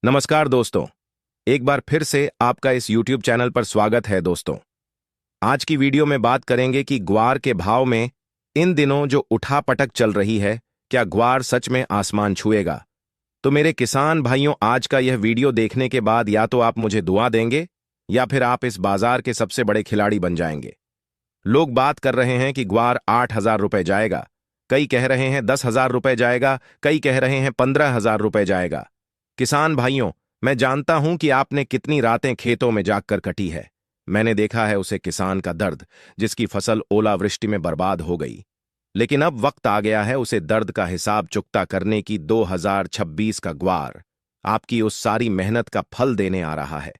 नमस्कार दोस्तों। एक बार फिर से आपका इस YouTube चैनल पर स्वागत है दोस्तों। आज की वीडियो में बात करेंगे कि ग्वार के भाव में इन दिनों जो उठापटक चल रही है, क्या ग्वार सच में आसमान छुएगा? तो मेरे किसान भाइयों, आज का यह वीडियो देखने के बाद या तो आप मुझे दुआ देंगे या फिर आप इस बाजार के सबसे बड़े खिलाड़ी बन जाएंगे। लोग बात कर रहे हैं कि ग्वार 8,000 रुपए जाएगा, कई कह रहे हैं 10,000 रुपए जाएगा, कई कह रहे हैं 15,000 रुपए जाएगा। किसान भाइयों, मैं जानता हूं कि आपने कितनी रातें खेतों में जागकर कटी है। मैंने देखा है उसे किसान का दर्द, जिसकी फसल ओलावृष्टि में बर्बाद हो गई। लेकिन अब वक्त आ गया है उसे दर्द का हिसाब चुकता करने की। 2026 का ग्वार आपकी उस सारी मेहनत का फल देने आ रहा है।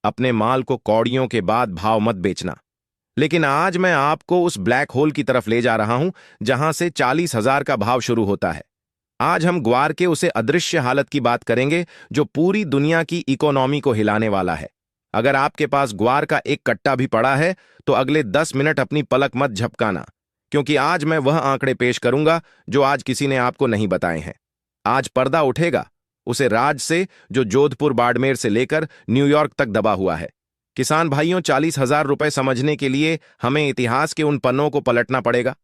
अपने माल को कौड़ियों के बाद भाव मत बेचना। लेकिन आज मैं आपको उस ब्लैक होल की तरफ ले जा रहा हूं जहां से 40,000 का भाव शुरू होता है। आज हम ग्वार के उसे अदृश्य हालत की बात करेंगे जो पूरी दुनिया की इकोनॉमी को हिलाने वाला है। अगर आपके पास ग्वार का एक कट्टा भी पड़ा है तो अगले 10 मिनट अपनी पलक मत झपकाना, क्योंकि आज मैं वह आंकड़े पेश करूंगा जो आज किसी ने आपको नहीं बताए हैं। आज पर्दा उठेगा उसे राज से जो जोधपुर बाड़मेर से लेकर न्यूयॉर्क तक दबा हुआ है। किसान भाइयों, 40,000 रुपए समझने के लिए हमें इतिहास के उन पन्नों को पलटना पड़ेगा।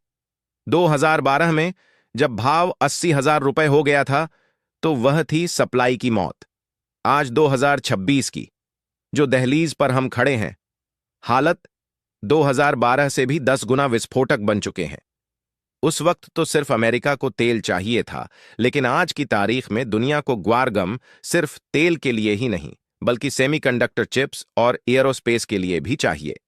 2012 में जब भाव 80,000 रुपए हो गया था तो वह थी सप्लाई की मौत। आज 2026 की जो दहलीज पर हम खड़े हैं, हालत 2012 से भी 10 गुना विस्फोटक बन चुके हैं। उस वक्त तो सिर्फ अमेरिका को तेल चाहिए था, लेकिन आज की तारीख में दुनिया को ग्वारगम सिर्फ तेल के लिए ही नहीं बल्कि सेमीकंडक्टर चिप्स और एयरोस्पेस के लिए भी चाहिए।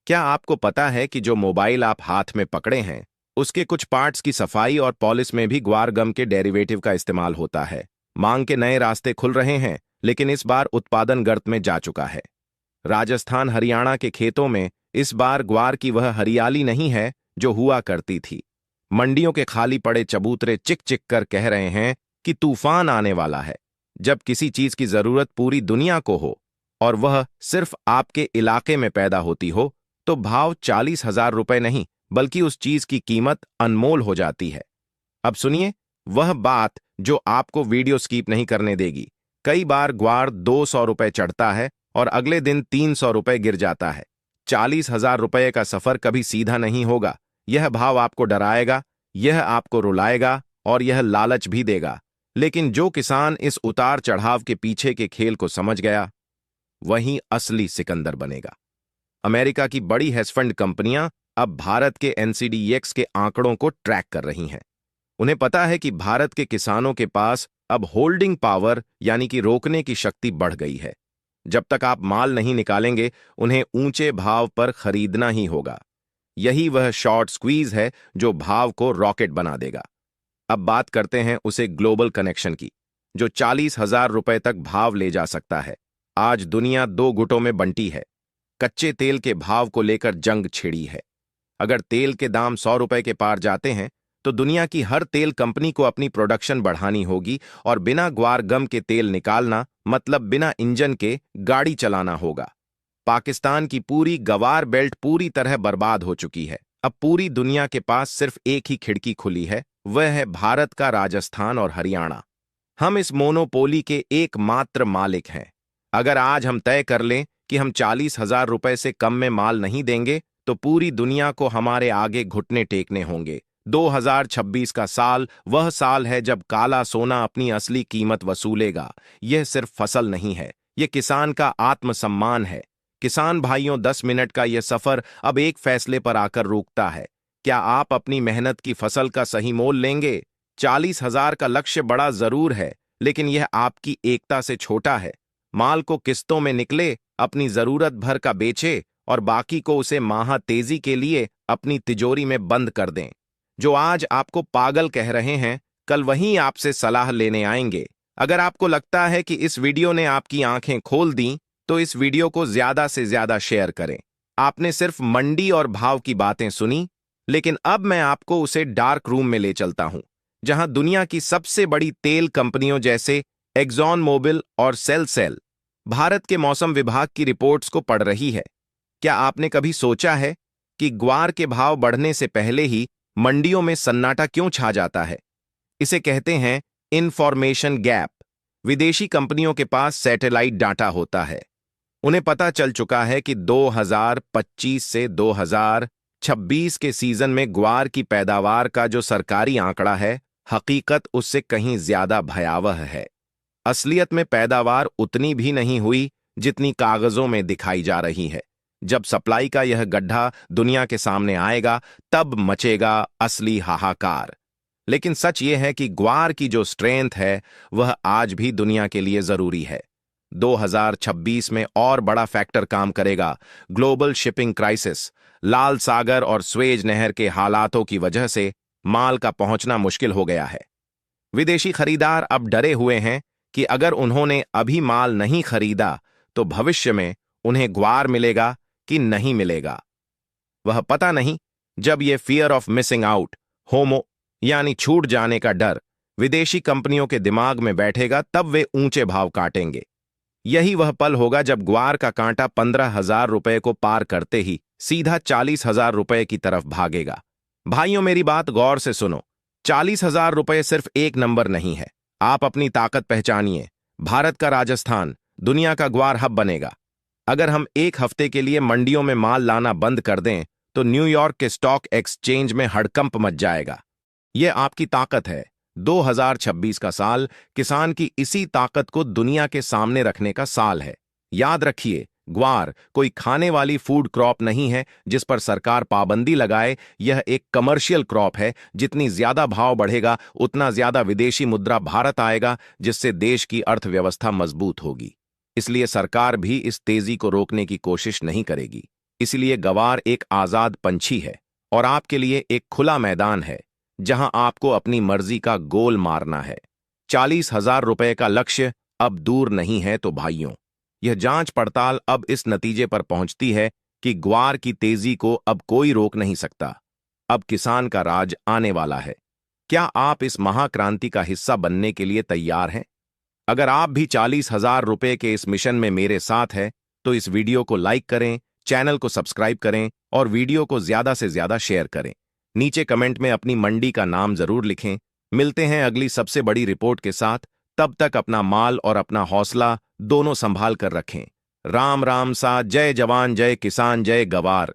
क्या आपको पता है कि जो मोबाइल आप हाथ में पकड़े हैं उसके कुछ पार्ट्स की सफाई और पॉलिश में भी ग्वार गम के डेरिवेटिव का इस्तेमाल होता है? मांग के नए रास्ते खुल रहे हैं, लेकिन इस बार उत्पादन गर्त में जा चुका है। राजस्थान हरियाणा के खेतों में इस बार ग्वार की वह हरियाली नहीं है जो हुआ करती थी। मंडियों के खाली पड़े चबूतरे चिक चिक कर कह रहे हैं कि तूफान आने वाला है। जब किसी चीज की जरूरत पूरी दुनिया को हो और वह सिर्फ आपके इलाके में पैदा होती हो, तो भाव 40,000 रुपए नहीं बल्कि उस चीज की कीमत अनमोल हो जाती है। अब सुनिए वह बात जो आपको वीडियो स्किप नहीं करने देगी। कई बार ग्वार 200 रुपए चढ़ता है और अगले दिन 300 रुपए गिर जाता है। 40,000 रुपए का सफर कभी सीधा नहीं होगा। यह भाव आपको डराएगा, यह आपको रुलाएगा और यह लालच भी देगा। लेकिन जो किसान इस उतार चढ़ाव के पीछे के खेल को समझ गया, वही असली सिकंदर बनेगा। अमेरिका की बड़ी हेज फंड कंपनियां अब भारत के एनसीडीएक्स के आंकड़ों को ट्रैक कर रही हैं। उन्हें पता है कि भारत के किसानों के पास अब होल्डिंग पावर यानी कि रोकने की शक्ति बढ़ गई है। जब तक आप माल नहीं निकालेंगे, उन्हें ऊंचे भाव पर खरीदना ही होगा। यही वह शॉर्ट स्क्वीज है जो भाव को रॉकेट बना देगा। अब बात करते हैं उसे ग्लोबल कनेक्शन की, जो 40,000 रुपए तक भाव ले जा सकता है। आज दुनिया दो गुटों में बंटी है। कच्चे तेल के भाव को लेकर जंग छिड़ी है। अगर तेल के दाम 100 रुपए के पार जाते हैं तो दुनिया की हर तेल कंपनी को अपनी प्रोडक्शन बढ़ानी होगी और बिना ग्वार गम के तेल निकालना मतलब बिना इंजन के गाड़ी चलाना होगा। पाकिस्तान की पूरी गवार बेल्ट पूरी तरह बर्बाद हो चुकी है। अब पूरी दुनिया के पास सिर्फ एक ही खिड़की खुली है, वह है भारत का राजस्थान और हरियाणा। हम इस मोनोपोली के एकमात्र मालिक हैं। अगर आज हम तय कर लें कि हम 40,000 रुपए से कम में माल नहीं देंगे तो पूरी दुनिया को हमारे आगे घुटने टेकने होंगे। 2026 का साल वह साल है जब काला सोना अपनी असली कीमत वसूलेगा। यह सिर्फ फसल नहीं है, यह किसान का आत्मसम्मान है। किसान भाइयों, 10 मिनट का यह सफर अब एक फैसले पर आकर रुकता है। क्या आप अपनी मेहनत की फसल का सही मोल लेंगे? 40,000 का लक्ष्य बड़ा जरूर है, लेकिन यह आपकी एकता से छोटा है। माल को किस्तों में निकले, अपनी जरूरत भर का बेचे और बाकी को उसे माह तेजी के लिए अपनी तिजोरी में बंद कर दें। जो आज आपको पागल कह रहे हैं, कल वहीं आपसे सलाह लेने आएंगे। अगर आपको लगता है कि इस वीडियो ने आपकी आंखें खोल दी, तो इस वीडियो को ज्यादा से ज्यादा शेयर करें। आपने सिर्फ मंडी और भाव की बातें सुनी, लेकिन अब मैं आपको उसे डार्क रूम में ले चलता हूं, जहां दुनिया की सबसे बड़ी तेल कंपनियों जैसे एक्सॉन मोबिल और सेल भारत के मौसम विभाग की रिपोर्ट्स को पढ़ रही है। क्या आपने कभी सोचा है कि ग्वार के भाव बढ़ने से पहले ही मंडियों में सन्नाटा क्यों छा जाता है? इसे कहते हैं इंफॉर्मेशन गैप। विदेशी कंपनियों के पास सैटेलाइट डाटा होता है। उन्हें पता चल चुका है कि 2025 से 2026 के सीजन में ग्वार की पैदावार का जो सरकारी आंकड़ा है, हकीकत उससे कहीं ज्यादा भयावह है। असलियत में पैदावार उतनी भी नहीं हुई जितनी कागजों में दिखाई जा रही है। जब सप्लाई का यह गड्ढा दुनिया के सामने आएगा, तब मचेगा असली हाहाकार। लेकिन सच यह है कि ग्वार की जो स्ट्रेंथ है, वह आज भी दुनिया के लिए जरूरी है। 2026 में और बड़ा फैक्टर काम करेगा। ग्लोबल शिपिंग क्राइसिस, लाल सागर और स्वेज नहर के हालातों की वजह से माल का पहुंचना मुश्किल हो गया है। विदेशी खरीदार अब डरे हुए हैं कि अगर उन्होंने अभी माल नहीं खरीदा तो भविष्य में उन्हें ग्वार मिलेगा कि नहीं मिलेगा। वह पता नहीं। जब यह फियर ऑफ मिसिंग आउट, होमो यानी छूट जाने का डर विदेशी कंपनियों के दिमाग में बैठेगा, तब वे ऊंचे भाव काटेंगे। यही वह पल होगा जब ग्वार का कांटा 15,000 रुपए को पार करते ही सीधा 40,000 रुपए की तरफ भागेगा। भाइयों, मेरी बात गौर से सुनो। 40,000 रुपए सिर्फ एक नंबर नहीं है। आप अपनी ताकत पहचानिए। भारत का राजस्थान दुनिया का ग्वार हब बनेगा। अगर हम एक हफ्ते के लिए मंडियों में माल लाना बंद कर दें तो न्यूयॉर्क के स्टॉक एक्सचेंज में हड़कंप मच जाएगा। यह आपकी ताकत है। 2026 का साल किसान की इसी ताकत को दुनिया के सामने रखने का साल है। याद रखिए, ग्वार कोई खाने वाली फूड क्रॉप नहीं है जिस पर सरकार पाबंदी लगाए। यह एक कमर्शियल क्रॉप है। जितनी ज्यादा भाव बढ़ेगा, उतना ज्यादा विदेशी मुद्रा भारत आएगा, जिससे देश की अर्थव्यवस्था मजबूत होगी। इसलिए सरकार भी इस तेजी को रोकने की कोशिश नहीं करेगी। इसलिए ग्वार एक आजाद पंछी है और आपके लिए एक खुला मैदान है जहां आपको अपनी मर्जी का गोल मारना है। 40,000 रुपए का लक्ष्य अब दूर नहीं है। तो भाइयों, यह जांच पड़ताल अब इस नतीजे पर पहुंचती है कि ग्वार की तेजी को अब कोई रोक नहीं सकता। अब किसान का राज आने वाला है। क्या आप इस महाक्रांति का हिस्सा बनने के लिए तैयार हैं? अगर आप भी 40,000 रुपए के इस मिशन में मेरे साथ हैं, तो इस वीडियो को लाइक करें, चैनल को सब्सक्राइब करें और वीडियो को ज्यादा से ज्यादा शेयर करें। नीचे कमेंट में अपनी मंडी का नाम जरूर लिखें। मिलते हैं अगली सबसे बड़ी रिपोर्ट के साथ। तब तक अपना माल और अपना हौसला दोनों संभाल कर रखें। राम राम सा। जय जवान, जय किसान, जय गवार।